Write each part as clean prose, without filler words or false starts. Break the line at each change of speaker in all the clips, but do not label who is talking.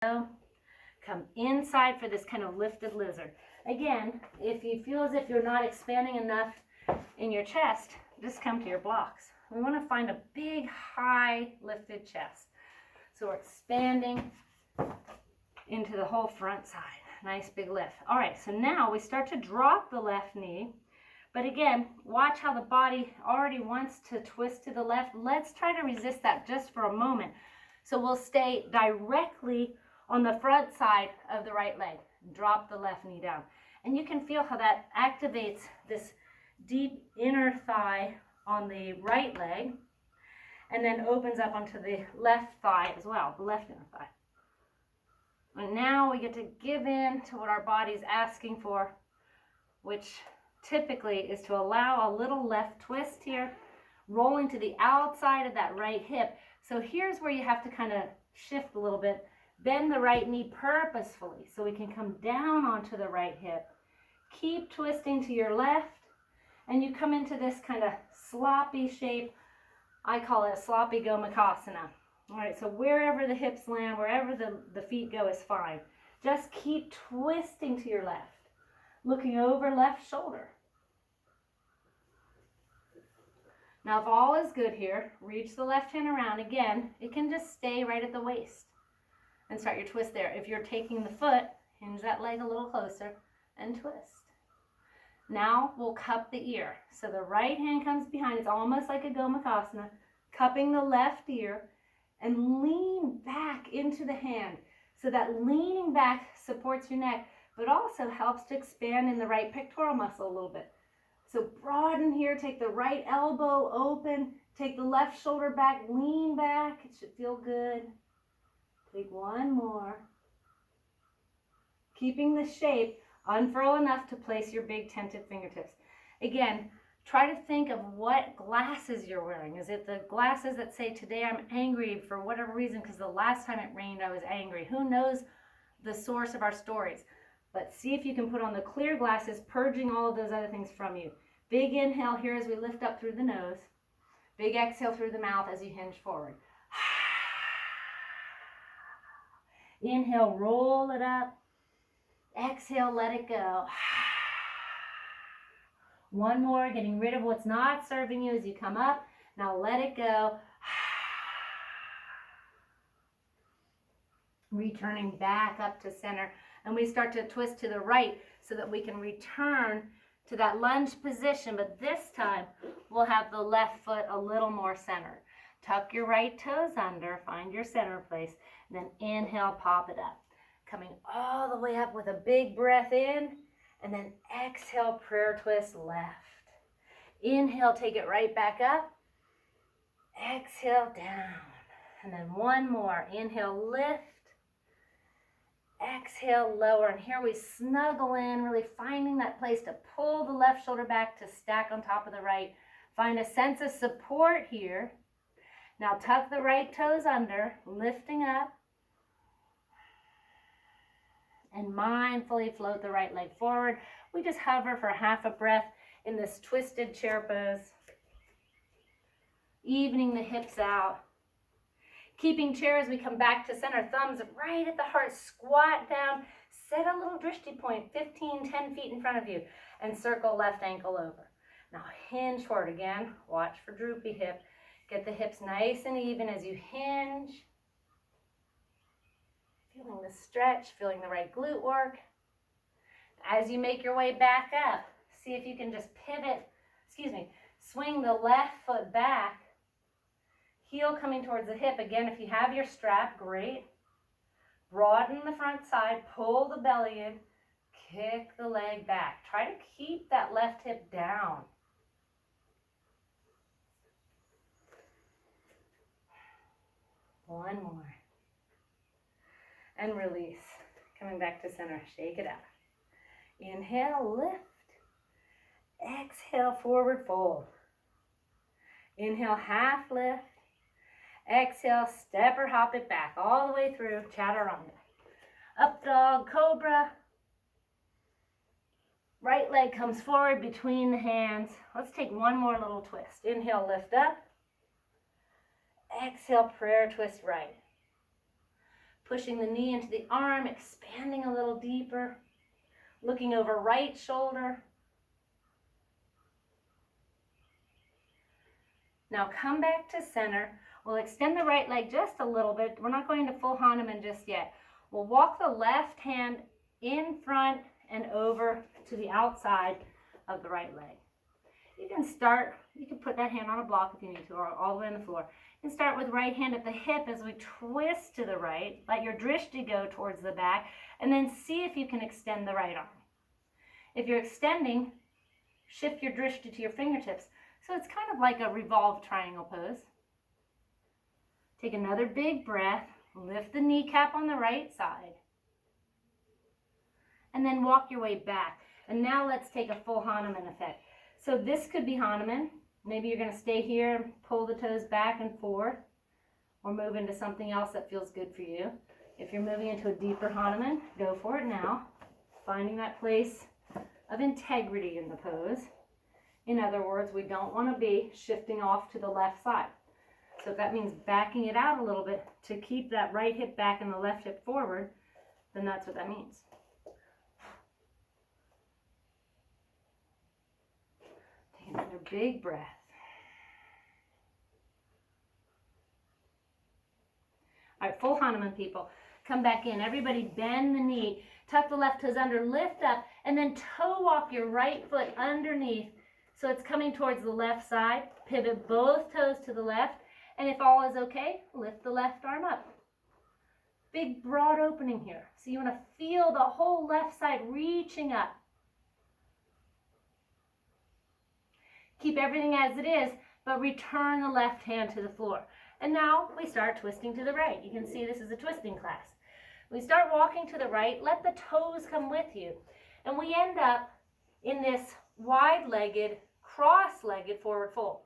Come inside for this kind of lifted lizard. Again, if you feel as if you're not expanding enough in your chest, just come to your blocks. We want to find a big, high lifted chest. So we're expanding into the whole front side. Nice big lift. All right, so now we start to drop the left knee. But again, watch how the body already wants to twist to the left. Let's try to resist that just for a moment. So we'll stay directly on the front side of the right leg. Drop the left knee down. And you can feel how that activates this deep inner thigh on the right leg and then opens up onto the left thigh as well, the left inner thigh. And now we get to give in to what our body's asking for, which typically is to allow a little left twist here, rolling to the outside of that right hip. So here's where you have to kind of shift a little bit. Bend the right knee purposefully so we can come down onto the right hip. Keep twisting to your left, and you come into this kind of sloppy shape. I call it sloppy gomukhasana. All right, so wherever the hips land, wherever the feet go is fine. Just keep twisting to your left, looking over left shoulder. Now, if all is good here, reach the left hand around. Again, it can just stay right at the waist and start your twist there. If you're taking the foot, hinge that leg a little closer and twist. Now we'll cup the ear. So the right hand comes behind. It's almost like a gomukhasana, cupping the left ear and lean back into the hand. So that leaning back supports your neck, but also helps to expand in the right pectoral muscle a little bit. So broaden here, take the right elbow open, take the left shoulder back, lean back. It should feel good. Take one more. Keeping the shape, unfurl enough to place your big tented fingertips. Again, try to think of what glasses you're wearing. Is it the glasses that say, today I'm angry for whatever reason because the last time it rained I was angry? Who knows the source of our stories? But see if you can put on the clear glasses, purging all of those other things from you. Big inhale here as we lift up through the nose. Big exhale through the mouth as you hinge forward. Inhale, roll it up. Exhale, let it go. One more, getting rid of what's not serving you as you come up. Now let it go. Returning back up to center. And we start to twist to the right so that we can return to that lunge position. But this time, we'll have the left foot a little more centered. Tuck your right toes under, find your center place, and then inhale, pop it up. Coming all the way up with a big breath in, and then exhale, prayer twist left. Inhale, take it right back up. Exhale, down. And then one more. Inhale, lift. Exhale, lower. And here we snuggle in, really finding that place to pull the left shoulder back to stack on top of the right. Find a sense of support here. Now tuck the right toes under, lifting up. And mindfully float the right leg forward. We just hover for half a breath in this twisted chair pose. Evening the hips out. Keeping chair as we come back to center. Thumbs right at the heart. Squat down. Set a little drishti point, 10 feet in front of you. And circle left ankle over. Now hinge forward again. Watch for droopy hip. Get the hips nice and even as you hinge. Feeling the stretch, feeling the right glute work. As you make your way back up, see if you can just pivot, swing the left foot back. Heel coming towards the hip. Again, if you have your strap, great. Broaden the front side, pull the belly in, kick the leg back. Try to keep that left hip down. One more. And release. Coming back to center, shake it out. Inhale, lift. Exhale, forward fold. Inhale, half lift. Exhale, step or hop it back all the way through, chaturanga. Up dog, cobra. Right leg comes forward between the hands. Let's take one more little twist. Inhale, lift up. Exhale, prayer twist right. pushing the knee into the arm, expanding a little deeper, looking over right shoulder. Now come back to center. We'll extend the right leg just a little bit. We're not going to full Hanuman just yet. We'll walk the left hand in front and over to the outside of the right leg. You can start, you can put that hand on a block if you need to, or all the way on the floor. You can start with right hand at the hip as we twist to the right. Let your drishti go towards the back, and then see if you can extend the right arm. If you're extending, shift your drishti to your fingertips. So it's kind of like a revolved triangle pose. Take another big breath, lift the kneecap on the right side, and then walk your way back. And now let's take a full Hanuman effect. So this could be Hanuman. Maybe you're going to stay here and pull the toes back and forth, or move into something else that feels good for you. If you're moving into a deeper Hanuman, go for it now, finding that place of integrity in the pose. In other words, we don't want to be shifting off to the left side. So if that means backing it out a little bit to keep that right hip back and the left hip forward, then that's what that means. Take another big breath. All right, full Hanuman, people. Come back in. Everybody bend the knee. Tuck the left toes under, lift up, and then toe walk your right foot underneath so it's coming towards the left side. Pivot both toes to the left, and if all is okay, lift the left arm up. Big broad opening here. So you want to feel the whole left side reaching up. Keep everything as it is, but return the left hand to the floor. And now we start twisting to the right. You can see this is a twisting class. We start walking to the right, let the toes come with you, and we end up in this wide-legged, cross-legged forward fold.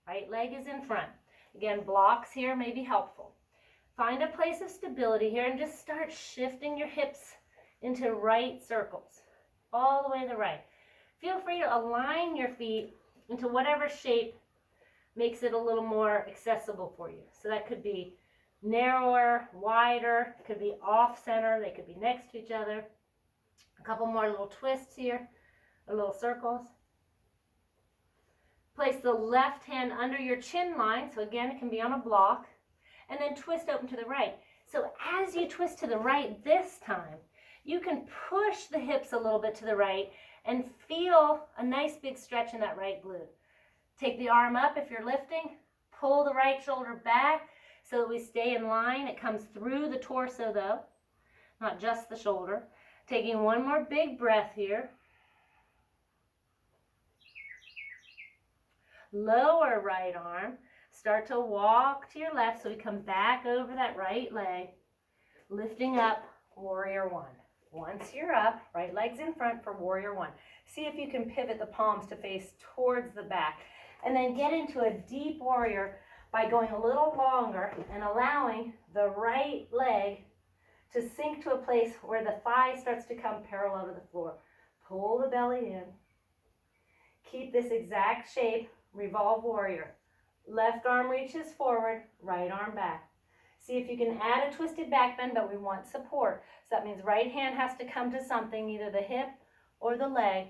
Right leg is in front. Again, blocks here may be helpful. Find a place of stability here and just start shifting your hips into right circles, all the way to the right. Feel free to align your feet into whatever shape makes it a little more accessible for you. So that could be narrower, wider, it could be off center, they could be next to each other. A couple more little twists here, or little circles. Place the left hand under your chin line, so again it can be on a block, and then twist open to the right. So as you twist to the right this time, you can push the hips a little bit to the right and feel a nice big stretch in that right glute. Take the arm up if you're lifting, pull the right shoulder back so that we stay in line. It comes through the torso though, not just the shoulder. Taking one more big breath here. Lower right arm. Start to walk to your left so we come back over that right leg. Lifting up, warrior one. Once you're up, right leg's in front for warrior one. See if you can pivot the palms to face towards the back. And then get into a deep warrior by going a little longer and allowing the right leg to sink to a place where the thigh starts to come parallel to the floor. Pull the belly in. Keep this exact shape, revolve warrior. Left arm reaches forward, right arm back. See if you can add a twisted back bend, but we want support. So that means right hand has to come to something, either the hip or the leg,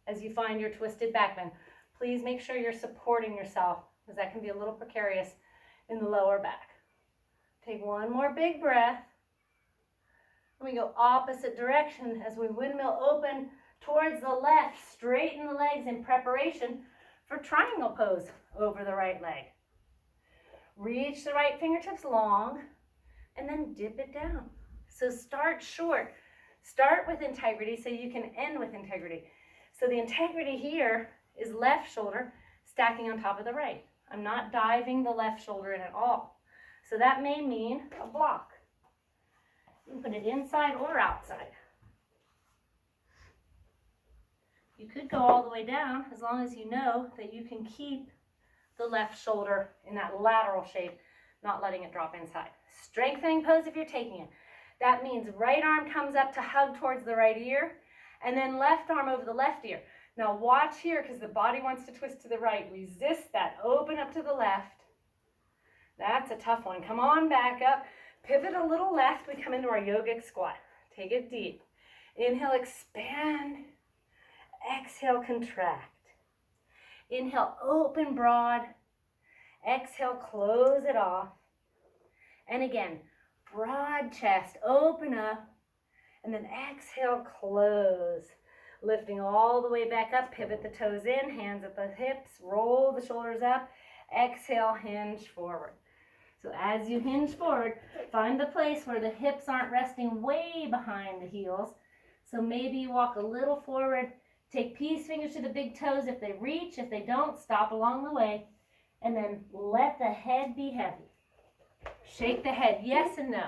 as you find your twisted back bend. Please make sure you're supporting yourself, because that can be a little precarious in the lower back. Take one more big breath. And we go opposite direction as we windmill open towards the left. Straighten the legs in preparation for triangle pose over the right leg. Reach the right fingertips long and then dip it down. So start short. Start with integrity so you can end with integrity. So the integrity here is left shoulder stacking on top of the right. I'm not diving the left shoulder in at all. So that may mean a block. You can put it inside or outside. You could go all the way down as long as you know that you can keep the left shoulder in that lateral shape, not letting it drop inside. Strengthening pose if you're taking it. That means right arm comes up to hug towards the right ear, and then left arm over the left ear. Now watch here, because the body wants to twist to the right. Resist that. Open up to the left. That's a tough one. Come on back up. Pivot a little left, we come into our yogic squat. Take it deep. Inhale, expand. Exhale, contract. Inhale, open broad. Exhale, close it off. And again, broad chest, open up. And then exhale, close. Lifting all the way back up, pivot the toes in, hands at the hips, roll the shoulders up. Exhale, hinge forward. So as you hinge forward, find the place where the hips aren't resting way behind the heels. So maybe you walk a little forward, take peace fingers to the big toes if they reach. If they don't, stop along the way. And then let the head be heavy. Shake the head, yes and no.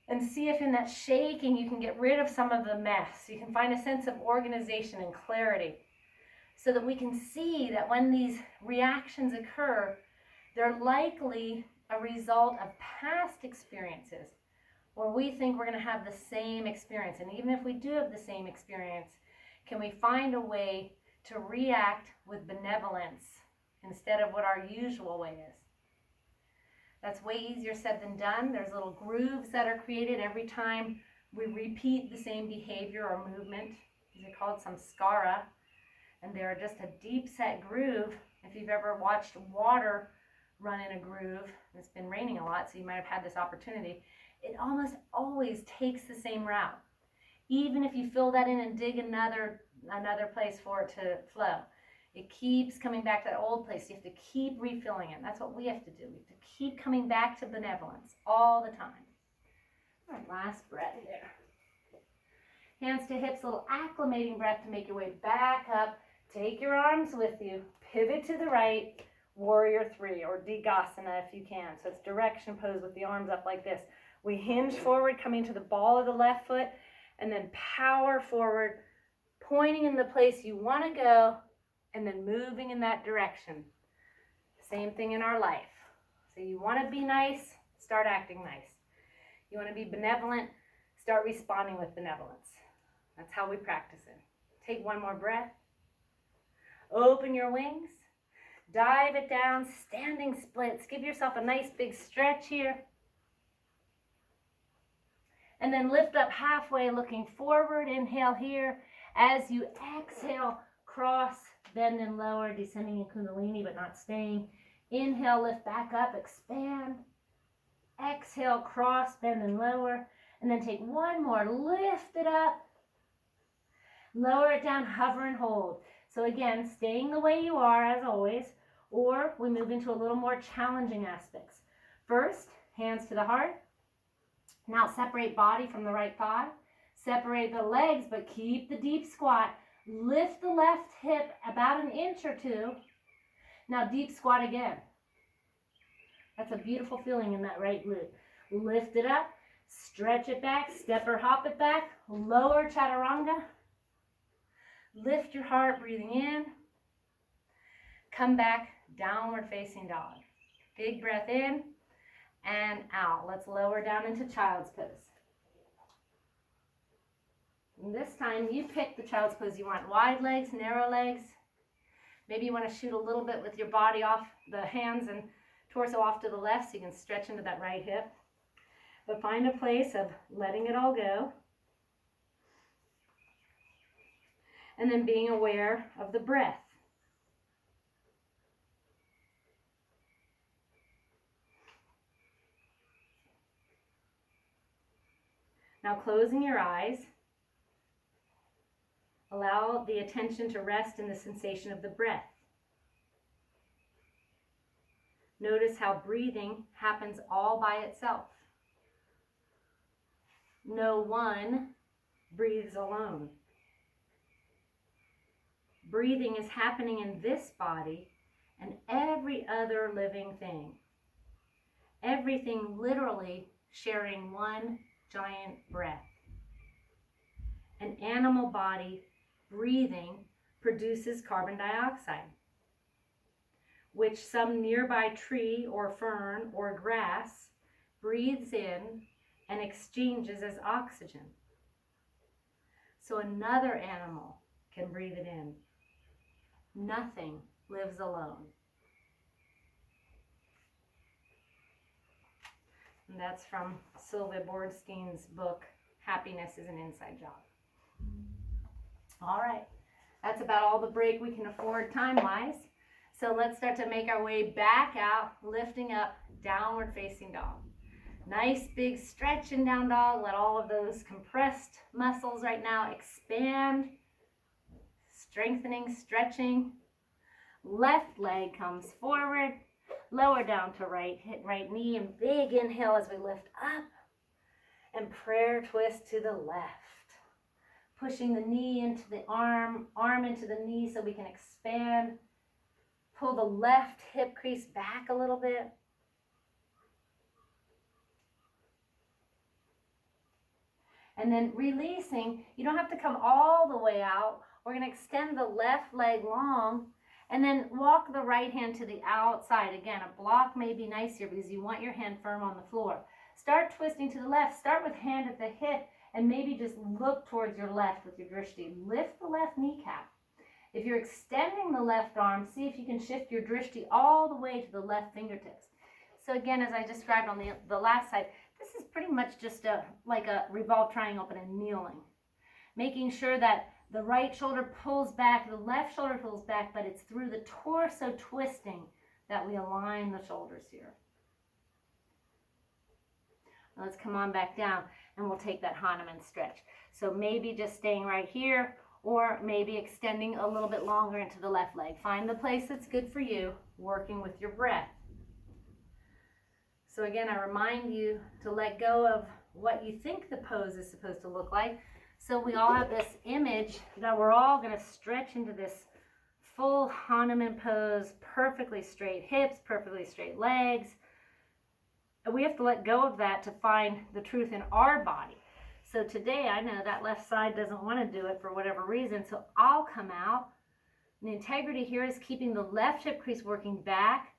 And see if in that shaking you can get rid of some of the mess. You can find a sense of organization and clarity so that we can see that when these reactions occur, they're likely a result of past experiences where we think we're going to have the same experience. And even if we do have the same experience, can we find a way to react with benevolence instead of what our usual way is? That's way easier said than done. There's little grooves that are created every time we repeat the same behavior or movement. These are called samskara, and they're just a deep set groove. If you've ever watched water run in a groove, it's been raining a lot, so you might have had this opportunity, it almost always takes the same route. Even if you fill that in and dig another place for it to flow, it keeps coming back to that old place. You have to keep refilling it. That's what we have to do. We have to keep coming back to benevolence all the time. All right, last breath there. Hands to hips, little acclimating breath to make your way back up. Take your arms with you. Pivot to the right. Warrior 3 or Digasana if you can. So it's direction pose with the arms up like this. We hinge forward, coming to the ball of the left foot, and then power forward, pointing in the place you want to go, and then moving in that direction. Same thing in our life. So you want to be nice, start acting nice. You want to be benevolent, start responding with benevolence. That's how we practice it. Take one more breath. Open your wings. Dive it down, standing splits. Give yourself a nice big stretch here. And then lift up halfway, looking forward. Inhale here. As you exhale, cross, bend and lower, descending in Kundalini but not staying. Inhale, lift back up, expand. Exhale, cross, bend and lower. And then take one more, lift it up. Lower it down, hover and hold. So again, staying the way you are as always, or we move into a little more challenging aspects. First, hands to the heart. Now separate body from the right thigh. Separate the legs, but keep the deep squat. Lift the left hip about an inch or two. Now deep squat again. That's a beautiful feeling in that right glute. Lift it up, stretch it back, step or hop it back, lower chaturanga. Lift your heart, breathing in. Come back, downward facing dog. Big breath in and out. Let's lower down into child's pose. And this time you pick the child's pose you want. Wide legs, narrow legs. Maybe you want to shoot a little bit with your body off, the hands and torso off to the left so you can stretch into that right hip. But find a place of letting it all go. And then being aware of the breath. Now closing your eyes, allow the attention to rest in the sensation of the breath. Notice how breathing happens all by itself. No one breathes alone. Breathing is happening in this body and every other living thing. Everything literally sharing one giant breath. An animal body breathing produces carbon dioxide, which some nearby tree or fern or grass breathes in and exchanges as oxygen. So another animal can breathe it in. Nothing lives alone. And that's from Sylvia Boorstein's book, Happiness is an Inside Job. All right, that's about all the break we can afford time-wise. So let's start to make our way back out, lifting up, downward facing dog. Nice big stretch in down dog. Let all of those compressed muscles right now expand, strengthening, stretching. Left leg comes forward, lower down to right, hit right knee, and big inhale as we lift up, and prayer twist to the left. Pushing the knee into the arm into the knee so we can expand. Pull the left hip crease back a little bit. And then releasing, you don't have to come all the way out. We're going to extend the left leg long and then walk the right hand to the outside. Again, a block may be nice here because you want your hand firm on the floor. Start twisting to the left. Start with hand at the hip and maybe just look towards your left with your drishti. Lift the left kneecap. If you're extending the left arm, see if you can shift your drishti all the way to the left fingertips. So again, as I described on the last side, this is pretty much just like a revolved triangle, but in kneeling. Making sure that the right shoulder pulls back, the left shoulder pulls back, but it's through the torso twisting that we align the shoulders here. Now let's come on back down and we'll take that Hanuman stretch. So maybe just staying right here or maybe extending a little bit longer into the left leg. Find the place that's good for you, working with your breath. So again, I remind you to let go of what you think the pose is supposed to look like. So we all have this image that we're all going to stretch into this full Hanuman pose, perfectly straight hips, perfectly straight legs. And we have to let go of that to find the truth in our body. So today I know that left side doesn't want to do it for whatever reason, so I'll come out. And the integrity here is keeping the left hip crease working back,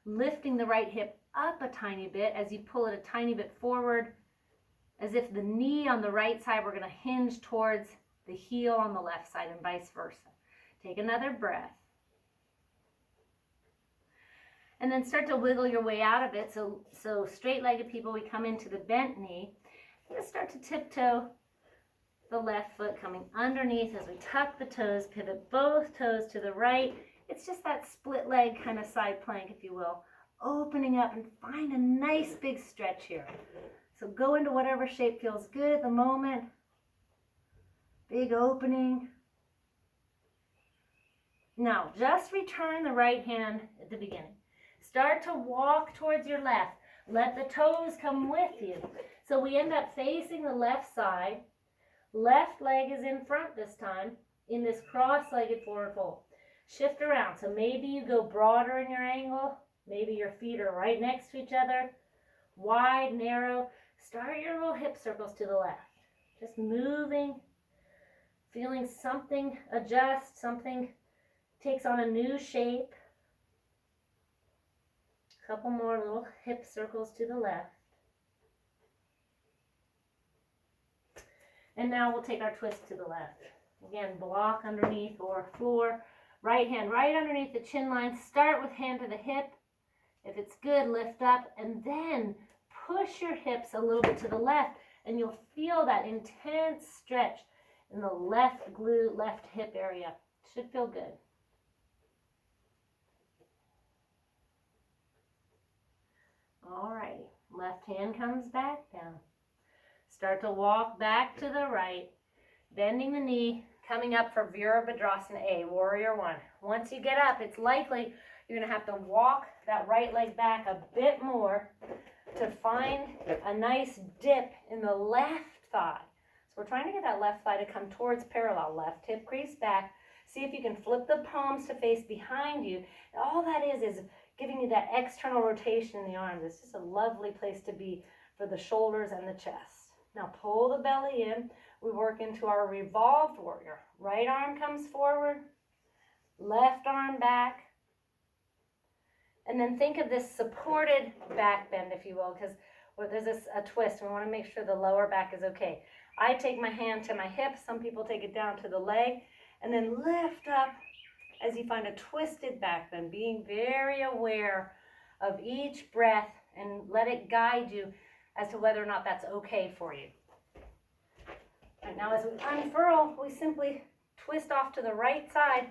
lifting the right hip up a tiny bit as you pull it a tiny bit forward, as if the knee on the right side we're going to hinge towards the heel on the left side and vice versa. Take another breath. And then start to wiggle your way out of it. So straight-legged people, we come into the bent knee. Let's start to tiptoe the left foot coming underneath as we tuck the toes, pivot both toes to the right. It's just that split leg kind of side plank, if you will. Opening up and find a nice big stretch here. So go into whatever shape feels good at the moment. Big opening. Now, just return the right hand at the beginning. Start to walk towards your left. Let the toes come with you. So we end up facing the left side. Left leg is in front this time in this cross-legged forward fold. Shift around. So maybe you go broader in your angle. Maybe your feet are right next to each other. Wide, narrow. Start your little hip circles to the left. Just moving, feeling something adjust, something takes on a new shape. Couple more little hip circles to the left. And now we'll take our twist to the left. Again, block underneath or floor. Right hand right underneath the chin line. Start with hand to the hip. If it's good, lift up and then push your hips a little bit to the left and you'll feel that intense stretch in the left glute, left hip area. Should feel good. Alrighty, left hand comes back down. Start to walk back to the right, bending the knee, coming up for Virabhadrasana A, Warrior One. Once you get up, it's likely you're going to have to walk that right leg back a bit more to find a nice dip in the left thigh. So we're trying to get that left thigh to come towards parallel. Left hip crease back. See if you can flip the palms to face behind you. All that is giving you that external rotation in the arms. It's just a lovely place to be for the shoulders and the chest. Now pull the belly in. We work into our revolved warrior. Right arm comes forward. Left arm back. And then think of this supported back bend, if you will, because there's a twist. We want to make sure the lower back is okay. I take my hand to my hip. Some people take it down to the leg. And then lift up as you find a twisted back bend, being very aware of each breath and let it guide you. as to whether or not that's okay for you. And now as we unfurl, we simply twist off to the right side,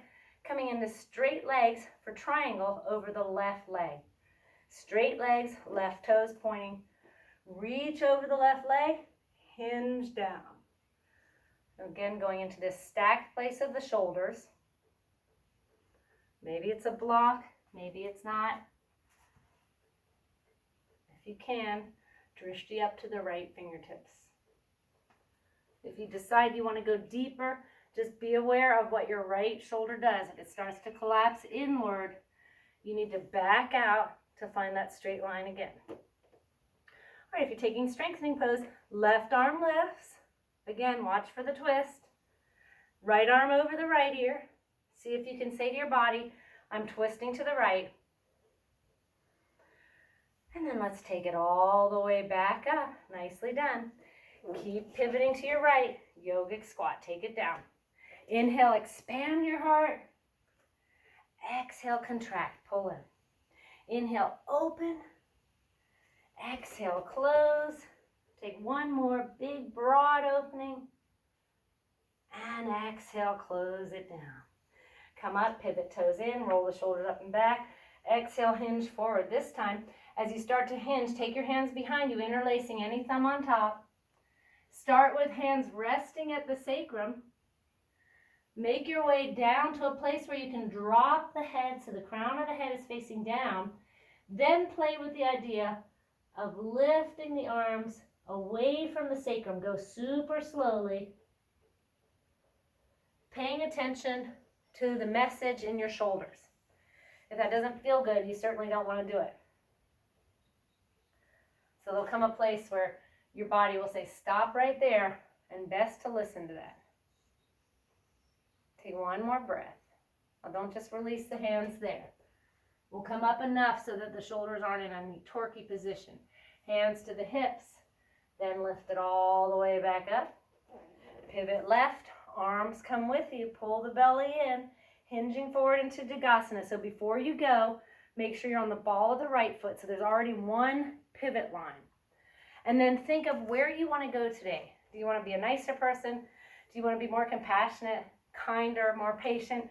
coming into straight legs for triangle over the left leg. Straight legs, left toes pointing. Reach over the left leg, hinge down. Again, going into this stacked place of the shoulders. Maybe it's a block, maybe it's not. If you can, drishti up to the right fingertips. If you decide you want to go deeper, just be aware of what your right shoulder does. If it starts to collapse inward, you need to back out to find that straight line again. All right, if you're taking strengthening pose, left arm lifts. Again, watch for the twist. Right arm over the right ear. See if you can say to your body, I'm twisting to the right. And then let's take it all the way back up. Nicely done. Keep pivoting to your right. Yogic squat. Take it down. Inhale, expand your heart. Exhale, contract. Pull in. Inhale, open. Exhale, close. Take one more big, broad opening. And exhale, close it down. Come up, pivot toes in, roll the shoulders up and back. Exhale, hinge forward. This time, as you start to hinge, take your hands behind you, interlacing any thumb on top. Start with hands resting at the sacrum. Make your way down to a place where you can drop the head so the crown of the head is facing down. Then play with the idea of lifting the arms away from the sacrum. Go super slowly, paying attention to the message in your shoulders. If that doesn't feel good, you certainly don't want to do it. So there'll come a place where your body will say, stop right there, and best to listen to that. Take one more breath. Now don't just release the hands there. We'll come up enough so that the shoulders aren't in a torquey position. Hands to the hips, then lift it all the way back up. Pivot left, arms come with you, pull the belly in, hinging forward into Dagasana. So before you go, make sure you're on the ball of the right foot, so there's already one pivot line. And then think of where you want to go today. Do you want to be a nicer person? Do you want to be more compassionate, kinder, more patient?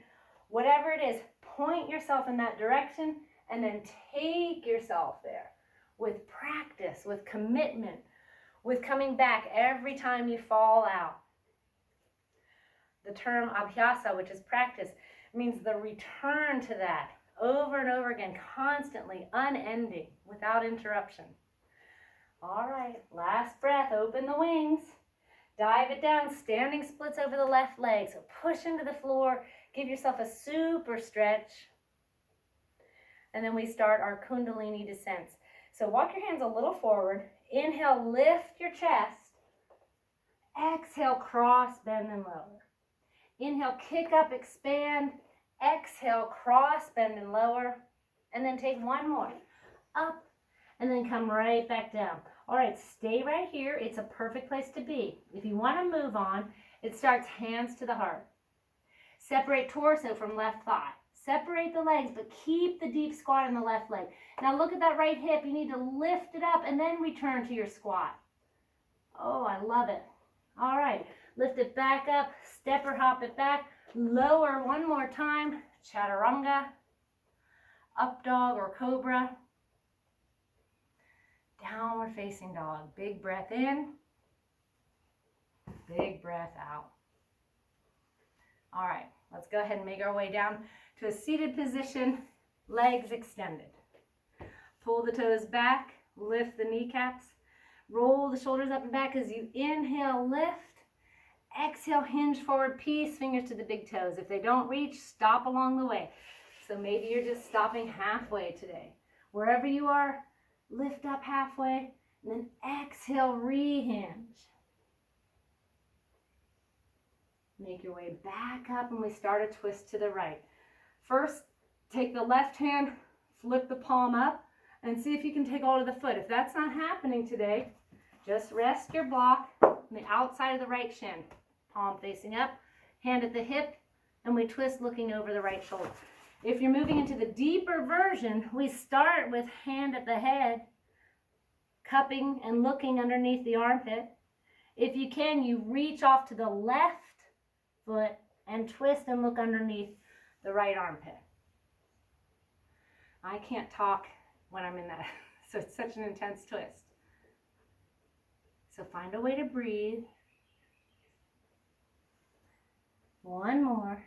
Whatever it is, point yourself in that direction and then take yourself there with practice, with commitment, with coming back every time you fall out. The term abhyasa, which is practice, means the return to that over and over again, constantly, unending, without interruption. All right, last breath, open the wings, dive it down, standing splits over the left leg. So push into the floor, give yourself a super stretch. And then we start our Kundalini descents. So walk your hands a little forward. Inhale, lift your chest. Exhale, cross, bend, and lower. Inhale, kick up, expand. Exhale, cross, bend, and lower. And then take one more. Up, and then come right back down. All right, stay right here. It's a perfect place to be. If you want to move on, it starts hands to the heart. Separate torso from left thigh. Separate the legs, but keep the deep squat in the left leg. Now look at that right hip. You need to lift it up and then return to your squat. Oh, I love it. All right, lift it back up, step or hop it back. Lower one more time, chaturanga, up dog or cobra. Downward facing dog. Big breath in, big breath out. All right, let's go ahead and make our way down to a seated position, legs extended. Pull the toes back, lift the kneecaps, roll the shoulders up and back as you inhale, lift. Exhale, hinge forward, peace, fingers to the big toes. If they don't reach, stop along the way. So maybe you're just stopping halfway today. Wherever you are, lift up halfway, and then exhale, re-hinge. Make your way back up, and we start a twist to the right. First, take the left hand, flip the palm up, and see if you can take hold of the foot. If that's not happening today, just rest your block on the outside of the right shin. Palm facing up, hand at the hip, and we twist looking over the right shoulder. If you're moving into the deeper version, we start with hand at the head, cupping and looking underneath the armpit. If you can, you reach off to the left foot and twist and look underneath the right armpit. I can't talk when I'm in that, so it's such an intense twist. So find a way to breathe. One more.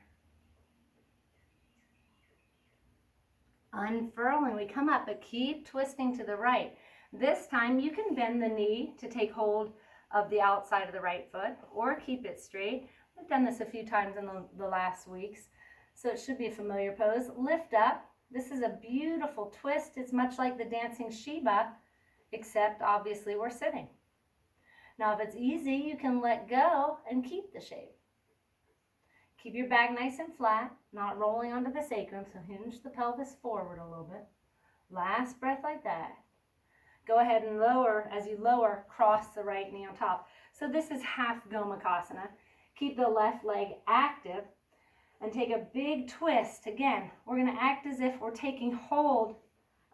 Unfurling, we come up, but keep twisting to the right. This time you can bend the knee to take hold of the outside of the right foot or keep it straight. We've done this a few times in the last weeks, so it should be a familiar pose. Lift up. This is a beautiful twist. It's much like the dancing Sheba, except obviously we're sitting. Now if it's easy, you can let go and keep the shape. Keep your back nice and flat, not rolling onto the sacrum, so hinge the pelvis forward a little bit. Last breath like that. Go ahead and lower. As you lower, cross the right knee on top. So this is half Gomukhasana. Keep the left leg active and take a big twist. Again, we're going to act as if we're taking hold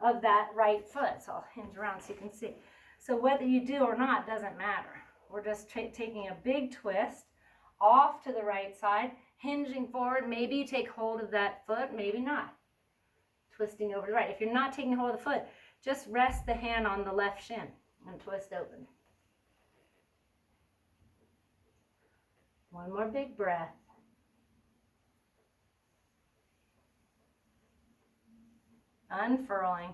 of that right foot. So I'll hinge around so you can see. So whether you do or not doesn't matter. We're just taking a big twist off to the right side, hinging forward. Maybe you take hold of that foot, maybe not. Twisting over to the right. If you're not taking hold of the foot, just rest the hand on the left shin and twist open. One more big breath. Unfurling,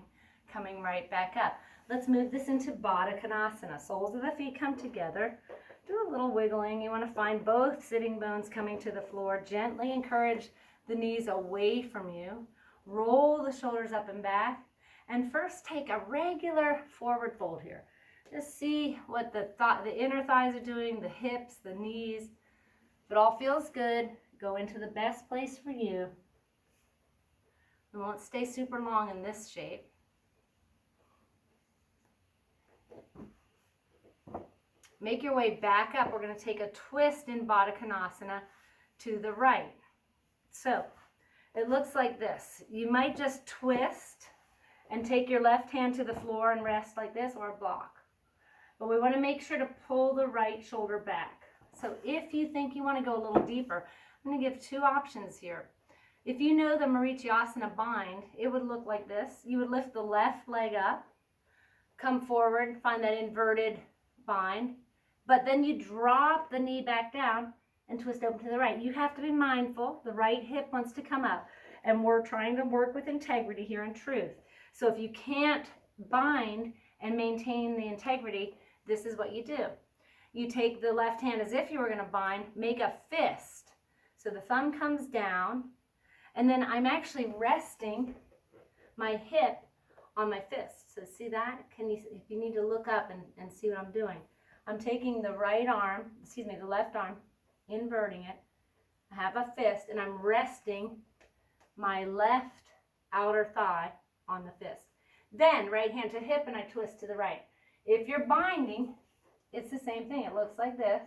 coming right back up. Let's move this into Baddha Konasana. Soles of the feet come together. Do a little wiggling. You want to find both sitting bones coming to the floor. Gently encourage the knees away from you. Roll the shoulders up and back. And first take a regular forward fold here. Just see what the inner thighs are doing, the hips, the knees. If it all feels good, go into the best place for you. We won't stay super long in this shape. Make your way back up. We're going to take a twist in Baddha Konasana to the right. So it looks like this. You might just twist and take your left hand to the floor and rest like this, or block. But we want to make sure to pull the right shoulder back. So if you think you want to go a little deeper, I'm going to give two options here. If you know the Marichyasana bind, it would look like this. You would lift the left leg up, come forward, find that inverted bind, but then you drop the knee back down and twist open to the right. You have to be mindful. The right hip wants to come up, and we're trying to work with integrity here and truth. So if you can't bind and maintain the integrity, this is what you do. You take the left hand as if you were going to bind, make a fist. So the thumb comes down, and then I'm actually resting my hip on my fist. So see that? If you need to look up and see what I'm doing. I'm taking the the left arm, inverting it. I have a fist, and I'm resting my left outer thigh on the fist. Then right hand to hip, and I twist to the right. If you're binding, it's the same thing. It looks like this.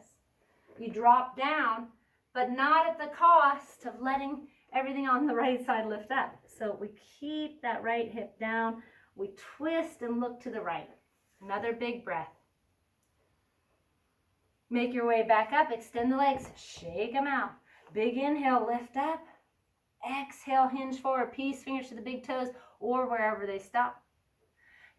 You drop down, but not at the cost of letting everything on the right side lift up. So we keep that right hip down. We twist and look to the right. Another big breath. Make your way back up. Extend the legs. Shake them out. Big inhale, lift up. Exhale, hinge forward. Peace fingers to the big toes or wherever they stop.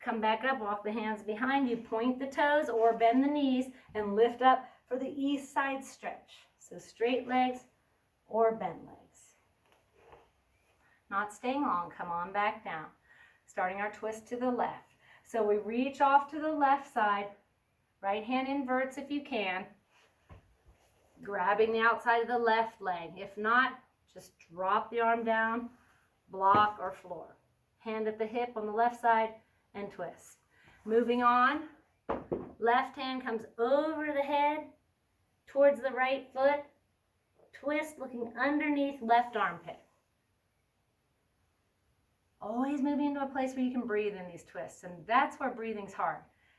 Come back up, walk the hands behind you, point the toes or bend the knees and lift up for the east side stretch. So straight legs or bent legs. Not staying long, come on back down. Starting our twist to the left. So we reach off to the left side, right hand inverts if you can, grabbing the outside of the left leg. If not, just drop the arm down, block or floor. Hand at the hip on the left side and twist. Moving on, left hand comes over the head towards the right foot, twist looking underneath left armpit. Always moving into a place where you can breathe in these twists, and that's where breathing's hard.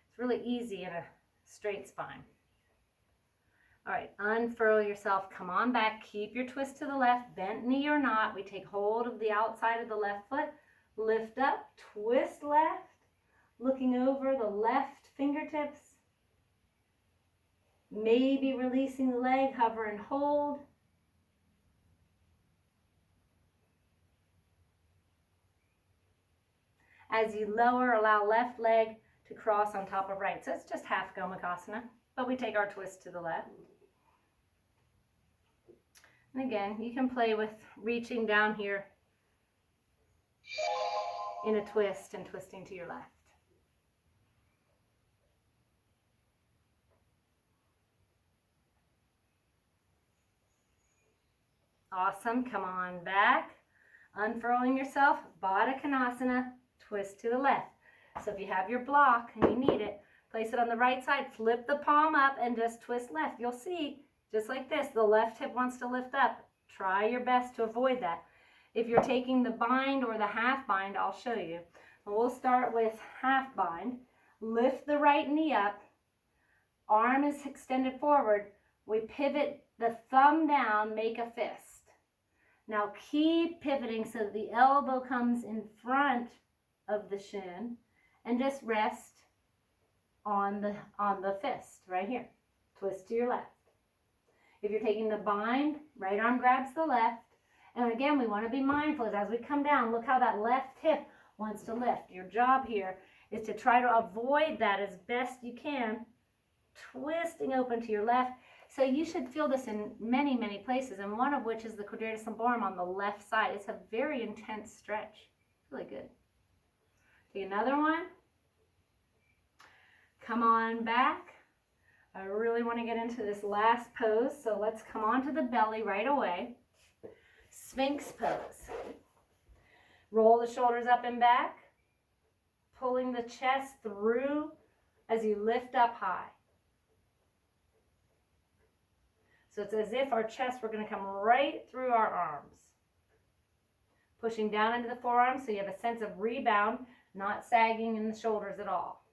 It's really easy in a straight spine. All right, unfurl yourself, come on back, keep your twist to the left, bent knee or not. We take hold of the outside of the left foot, lift up, twist left, looking over the left fingertips. Maybe releasing the leg, hover and hold. As you lower, allow left leg to cross on top of right. So it's just half Gomukhasana, but we take our twist to the left. And again, you can play with reaching down here in a twist and twisting to your left. Awesome. Come on back. Unfurling yourself, Baddha Konasana, twist to the left. So if you have your block and you need it, place it on the right side, flip the palm up and just twist left. You'll see, just like this, the left hip wants to lift up. Try your best to avoid that. If you're taking the bind or the half bind, I'll show you. We'll start with half bind. Lift the right knee up. Arm is extended forward. We pivot the thumb down, make a fist. Now keep pivoting so that the elbow comes in front of the shin and just rest on the fist right here. Twist to your left. If you're taking the bind, right arm grabs the left. And again, we want to be mindful as we come down, look how that left hip wants to lift. Your job here is to try to avoid that as best you can, twisting open to your left. So you should feel this in many, many places, and one of which is the quadratus lumborum on the left side. It's a very intense stretch. Really good. Take another one. Come on back. I really want to get into this last pose, so let's come onto the belly right away. Sphinx pose. Roll the shoulders up and back, pulling the chest through as you lift up high. So it's as if our chest, we're going to come right through our arms. Pushing down into the forearms so you have a sense of rebound, not sagging in the shoulders at all.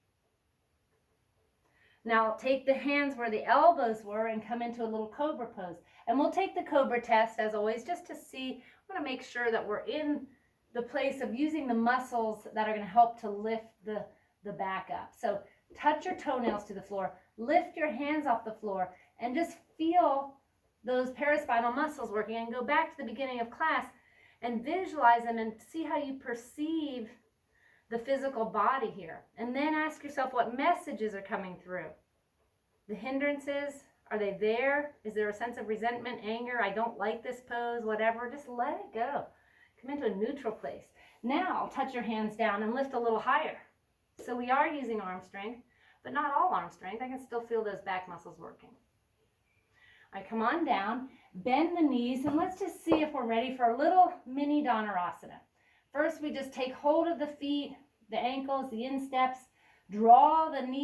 Now take the hands where the elbows were and come into a little cobra pose. And we'll take the cobra test as always just to see, I want to make sure that we're in the place of using the muscles that are going to help to lift the back up. So touch your toenails to the floor, lift your hands off the floor, and just feel those paraspinal muscles working, and go back to the beginning of class and visualize them and see how you perceive the physical body here. And then ask yourself what messages are coming through. The hindrances, are they there? Is there a sense of resentment, anger? I don't like this pose, whatever. Just let it go. Come into a neutral place. Now touch your hands down and lift a little higher. So we are using arm strength, but not all arm strength. I can still feel those back muscles working. All right, come on down, bend the knees, and let's just see if we're ready for a little mini Dhanurasana. First, we just take hold of the feet, the ankles, the insteps, draw the knees